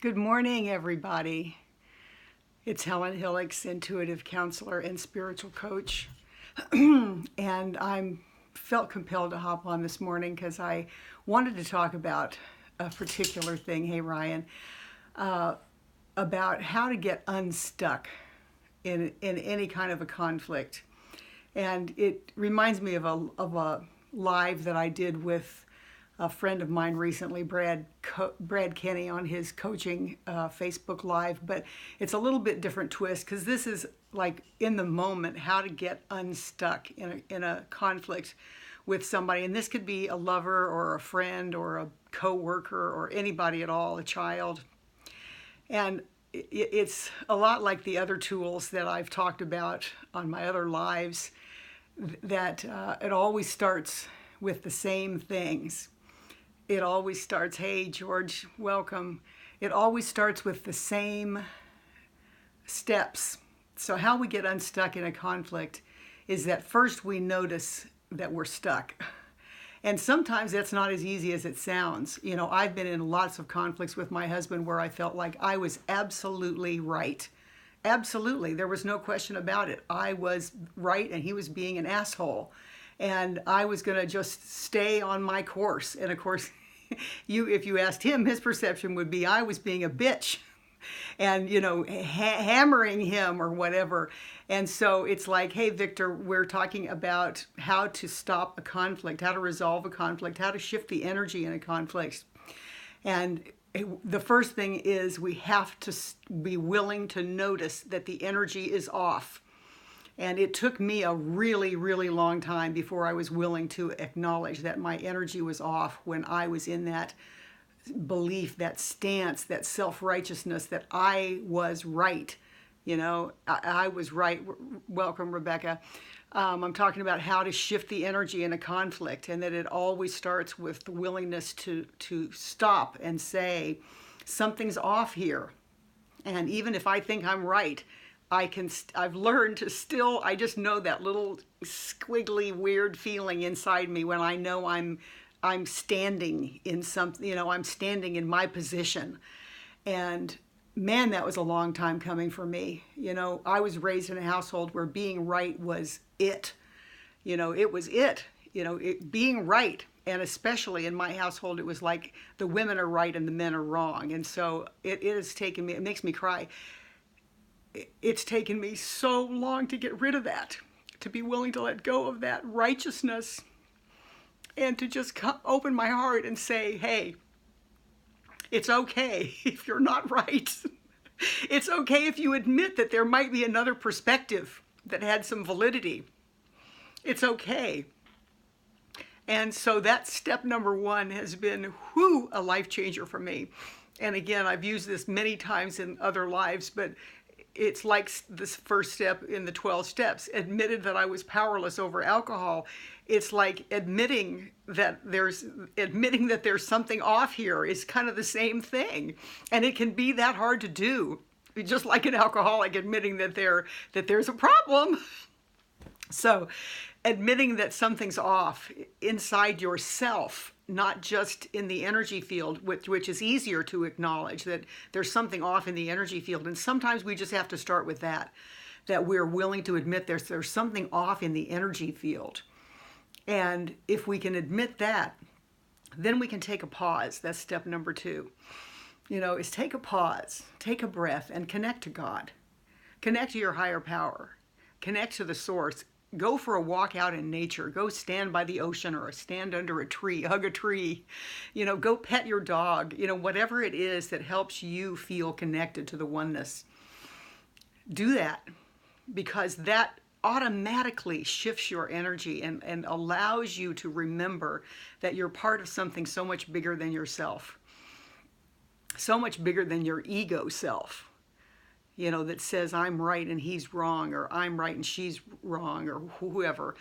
Good morning, everybody. It's Helen Hillix, intuitive counselor and spiritual coach. And I'm felt compelled to hop on this morning because I wanted to talk about a particular thing, hey Ryan, about how to get unstuck in any kind of a conflict. And it reminds me of a live that I did with a friend of mine recently, Brad Kenny, on his coaching Facebook Live. But it's a little bit different twist because this is like in the moment how to get unstuck in a conflict with somebody. And this could be a lover or a friend or a coworker or anybody at all, a child. And it's a lot like the other tools that I've talked about on my other lives, that it always starts with the same things. It always starts, hey, George, welcome. It always starts with the same steps. So how we get unstuck in a conflict is that first we notice that we're stuck. And sometimes that's not as easy as it sounds. You know, I've been in lots of conflicts with my husband where I felt like I was absolutely right. Absolutely. There was no question about it. I was right and he was being an asshole. And I was going to just stay on my course. And of course, if you asked him, his perception would be I was being a bitch and, hammering him or whatever. And so it's like, hey, Victor, we're talking about how to stop a conflict, how to resolve a conflict, how to shift the energy in a conflict. And the first thing is we have to be willing to notice that the energy is off. And it took me a really, really long time before I was willing to acknowledge that my energy was off when I was in that belief, that stance, that self-righteousness that I was right. I was right. Welcome, Rebecca. I'm talking about how to shift the energy in a conflict, and that it always starts with the willingness to stop and say, something's off here. And even if I think I'm right, I've learned to still, I just know that little squiggly weird feeling inside me when I know I'm standing in something, I'm standing in my position. And man, that was a long time coming for me. I was raised in a household where being right was it. It was it. Being right. And especially in my household, it was like the women are right and the men are wrong. And so it has taken me, it makes me cry. It's taken me so long to get rid of that, to be willing to let go of that righteousness and to just open my heart and say, hey, it's okay if you're not right. It's okay if you admit that there might be another perspective that had some validity. It's okay. And so that step number one has been, a life changer for me. And again, I've used this many times in other lives, but it's like this first step in the 12 steps, admitted that I was powerless over alcohol. It's like admitting that there's something off here is kind of the same thing. And it can be that hard to do, just like an alcoholic admitting that there's a problem. So admitting that something's off inside yourself, not just in the energy field, which is easier to acknowledge that there's something off in the energy field. And sometimes we just have to start with that we're willing to admit there's something off in the energy field. And if we can admit that, then we can take a pause. That's step number 2. Is take a pause, take a breath, and connect to God. Connect to your higher power. Connect to the source. Go for a walk out in nature. Go stand by the ocean or stand under a tree, hug a tree. Go pet your dog. Whatever it is that helps you feel connected to the oneness. Do that, because that automatically shifts your energy and allows you to remember that you're part of something so much bigger than yourself. So much bigger than your ego self. That says I'm right and he's wrong, or I'm right and she's wrong, or whoever.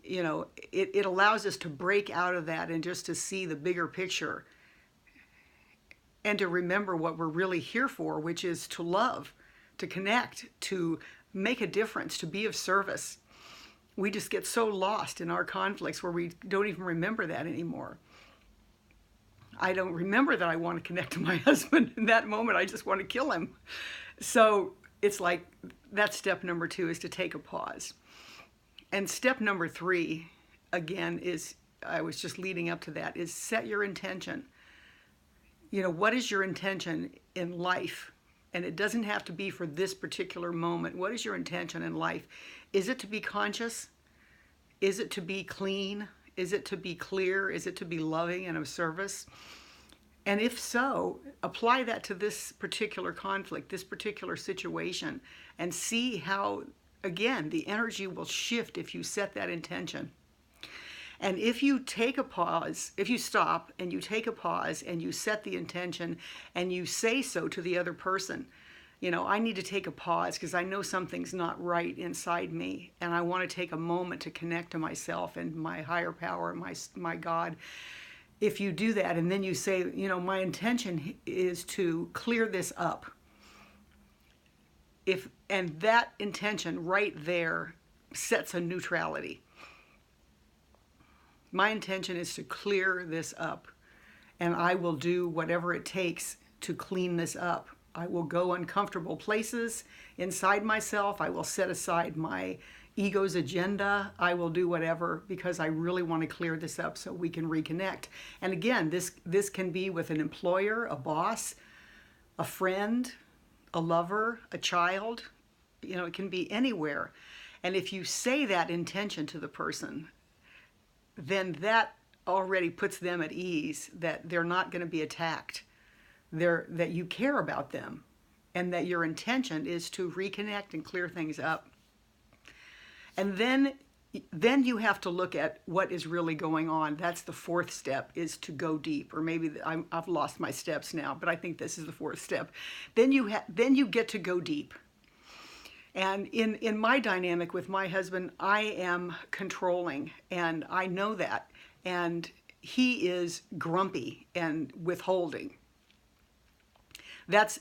It allows us to break out of that and just to see the bigger picture and to remember what we're really here for, which is to love, to connect, to make a difference, to be of service. We just get so lost in our conflicts where we don't even remember that anymore. I don't remember that I want to connect to my husband in that moment. I just want to kill him. So it's like, that's step number 2, is to take a pause. And step number 3, again, is, I was just leading up to that, is set your intention. You know, what is your intention in life? And it doesn't have to be for this particular moment. What is your intention in life? Is it to be conscious? Is it to be clean? Is it to be clear? Is it to be loving and of service? And if so, apply that to this particular conflict, this particular situation, and see how, again, the energy will shift if you set that intention. And if you take a pause, if you stop and you take a pause and you set the intention and you say so to the other person, you know, I need to take a pause because I know something's not right inside me, and I want to take a moment to connect to myself and my higher power, my God. If you do that and then you say, you know, my intention is to clear this up. And that intention right there sets a neutrality. My intention is to clear this up, and I will do whatever it takes to clean this up. I will go uncomfortable places inside myself. I will set aside my ego's agenda. I will do whatever because I really want to clear this up so we can reconnect. And again, this can be with an employer, a boss, a friend, a lover, a child. You know, it can be anywhere. And if you say that intention to the person, then that already puts them at ease that they're not going to be attacked. That you care about them, and that your intention is to reconnect and clear things up. And then you have to look at what is really going on. That's the 4th step, is to go deep. Or maybe I've lost my steps now, but I think this is the 4th step. Then you get to go deep. And in my dynamic with my husband, I am controlling, and I know that. And he is grumpy and withholding.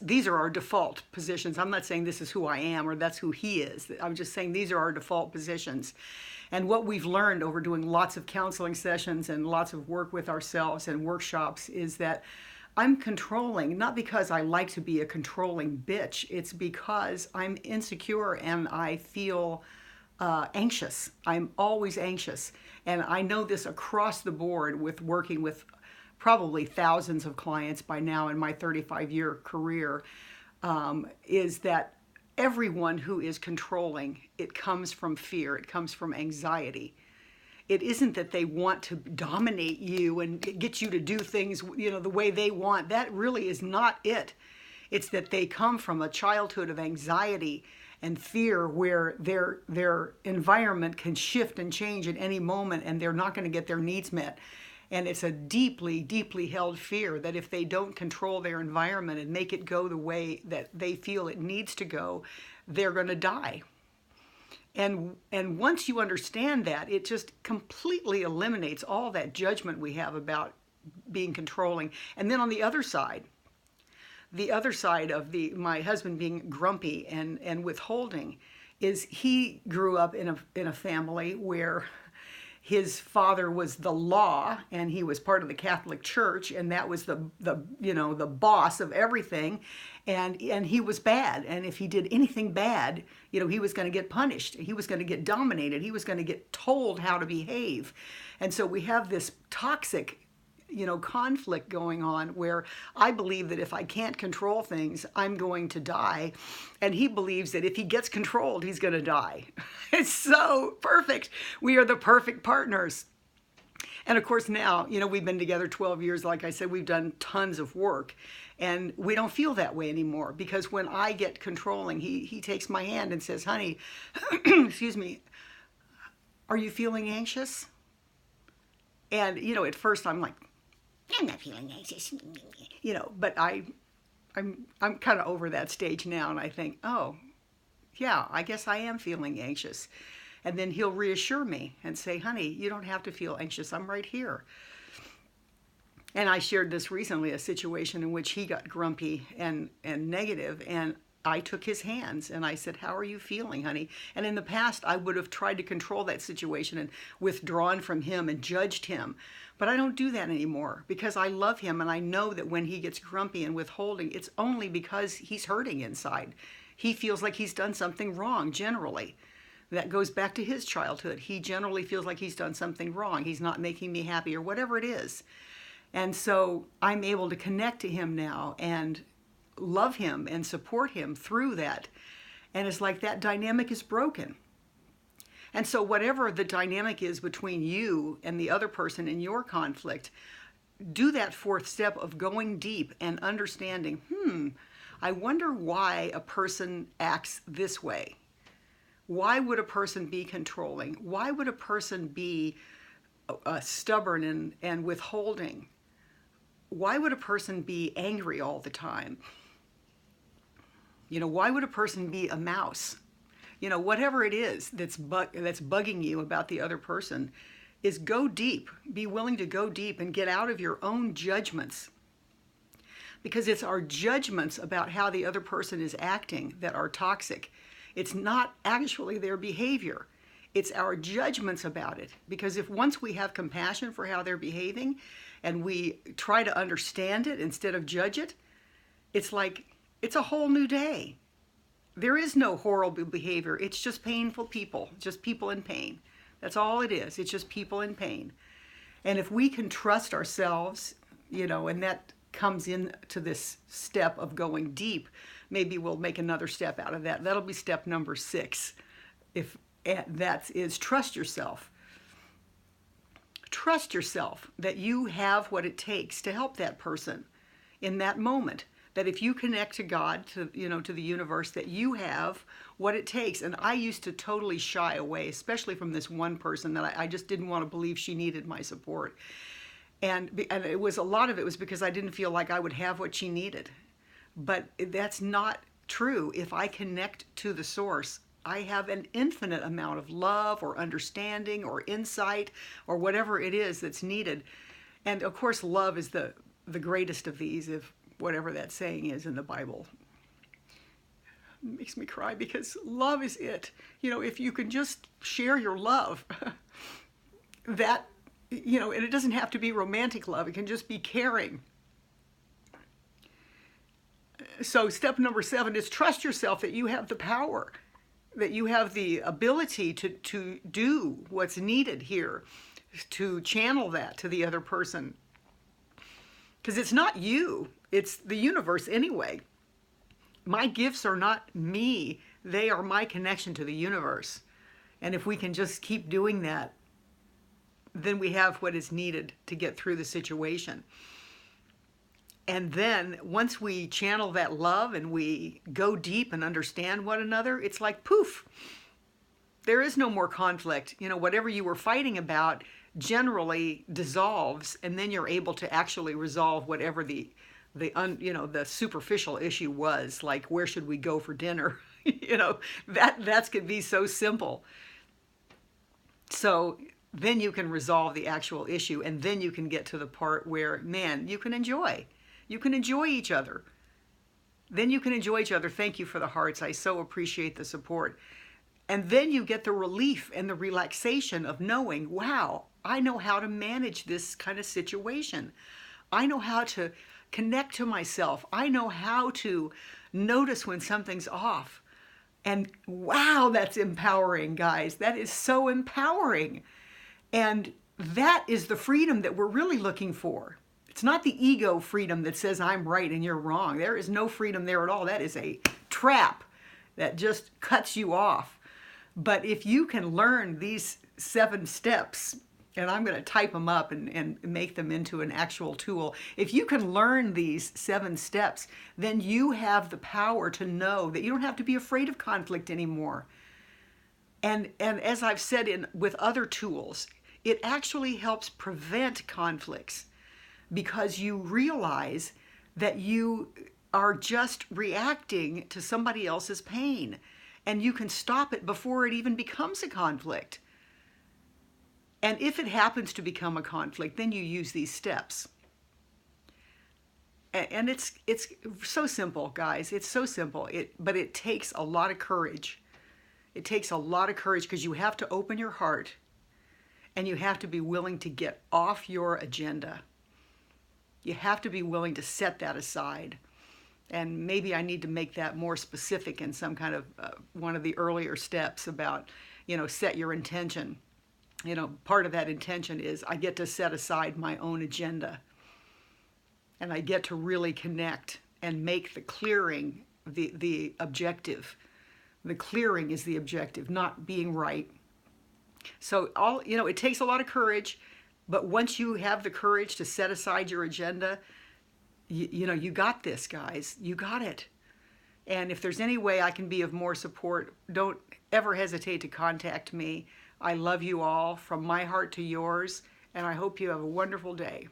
These are our default positions. I'm not saying this is who I am or that's who he is. I'm just saying these are our default positions. And what we've learned over doing lots of counseling sessions and lots of work with ourselves and workshops is that I'm controlling, not because I like to be a controlling bitch. It's because I'm insecure and I feel anxious. I'm always anxious. And I know this across the board with working with probably thousands of clients by now in my 35-year career, is that everyone who is controlling, it comes from fear, it comes from anxiety. It isn't that they want to dominate you and get you to do things, you know, the way they want. That really is not it. It's that they come from a childhood of anxiety and fear where their environment can shift and change at any moment and they're not going to get their needs met. And it's a deeply, deeply held fear that if they don't control their environment and make it go the way that they feel it needs to go, they're going to die. And once you understand that, it just completely eliminates all that judgment we have about being controlling. And then on the other side of my husband being grumpy and withholding, is he grew up in a family where his father was the law, and he was part of the Catholic Church, and that was the boss of everything, and he was bad. And if he did anything bad, you know, he was going to get punished. He was going to get dominated. He was going to get told how to behave. And so we have this toxic, you know, conflict going on where I believe that if I can't control things, I'm going to die. And he believes that if he gets controlled, he's going to die. It's so perfect. We are the perfect partners. And of course now, you know, we've been together 12 years. Like I said, we've done tons of work, and we don't feel that way anymore, because when I get controlling, he takes my hand and says, honey, excuse me, are you feeling anxious? And, you know, at first I'm like, I'm not feeling anxious, you know, but I'm kind of over that stage now, and I think, oh, yeah, I guess I am feeling anxious. And then he'll reassure me and say, honey, you don't have to feel anxious. I'm right here. And I shared this recently, a situation in which he got grumpy and negative, and I took his hands and I said, "How are you feeling, honey?" And in the past, I would have tried to control that situation and withdrawn from him and judged him. But I don't do that anymore because I love him and I know that when he gets grumpy and withholding, it's only because he's hurting inside. He feels like he's done something wrong generally. That goes back to his childhood. He generally feels like he's done something wrong. He's not making me happy or whatever it is. And so I'm able to connect to him now and love him and support him through that. And it's like that dynamic is broken. And so whatever the dynamic is between you and the other person in your conflict, do that fourth step of going deep and understanding, I wonder why a person acts this way. Why would a person be controlling? Why would a person be stubborn and withholding? Why would a person be angry all the time? Why would a person be a mouse? Whatever it is that's bugging you about the other person, is go deep. Be willing to go deep and get out of your own judgments. Because it's our judgments about how the other person is acting that are toxic. It's not actually their behavior. It's our judgments about it. Because if once we have compassion for how they're behaving and we try to understand it instead of judge it, it's like it's a whole new day. There is no horrible behavior. It's just painful people, just people in pain. That's all it is. It's just people in pain. And if we can trust ourselves, and that comes into this step of going deep, maybe we'll make another step out of that. That'll be step number 6. If that is trust yourself. Trust yourself that you have what it takes to help that person in that moment. That if you connect to God, to the universe, that you have what it takes. And I used to totally shy away, especially from this one person that I just didn't want to believe she needed my support. And it was a lot of it was because I didn't feel like I would have what she needed. But that's not true. If I connect to the source, I have an infinite amount of love or understanding or insight or whatever it is that's needed. And of course, love is the greatest of these, if whatever that saying is in the Bible. It makes me cry because love is it. If you can just share your love, that, and it doesn't have to be romantic love. It can just be caring. So step number 7 is trust yourself that you have the power, that you have the ability to do what's needed here, to channel that to the other person. Because it's not you, it's the universe anyway. My gifts are not me, they are my connection to the universe. And if we can just keep doing that, then we have what is needed to get through the situation. And then once we channel that love and we go deep and understand one another, it's like poof, there is no more conflict. Whatever you were fighting about generally dissolves, and then you're able to actually resolve whatever the superficial issue was, like where should we go for dinner. That could be so simple. So then you can resolve the actual issue, and then you can get to the part where, man, you can enjoy each other. Then you can enjoy each other. Thank you for the hearts. I so appreciate the support. And then you get the relief and the relaxation of knowing, wow, I know how to manage this kind of situation. I know how to connect to myself. I know how to notice when something's off. And wow, that's empowering, guys. That is so empowering. And that is the freedom that we're really looking for. It's not the ego freedom that says I'm right and you're wrong. There is no freedom there at all. That is a trap that just cuts you off. But if you can learn these 7 steps, and I'm going to type them up and make them into an actual tool. If you can learn these 7 steps, then you have the power to know that you don't have to be afraid of conflict anymore. And as I've said with other tools, it actually helps prevent conflicts because you realize that you are just reacting to somebody else's pain, and you can stop it before it even becomes a conflict. And if it happens to become a conflict, then you use these steps. And it's so simple, guys. It's so simple. But it takes a lot of courage. It takes a lot of courage because you have to open your heart and you have to be willing to get off your agenda. You have to be willing to set that aside. And maybe I need to make that more specific in some kind of one of the earlier steps about, set your intention. Part of that intention is I get to set aside my own agenda, and I get to really connect and make the clearing the objective. The clearing is the objective, not being right. So it takes a lot of courage, but once you have the courage to set aside your agenda, you got this, guys. You got it. And if there's any way I can be of more support, don't ever hesitate to contact me. I love you all from my heart to yours, and I hope you have a wonderful day.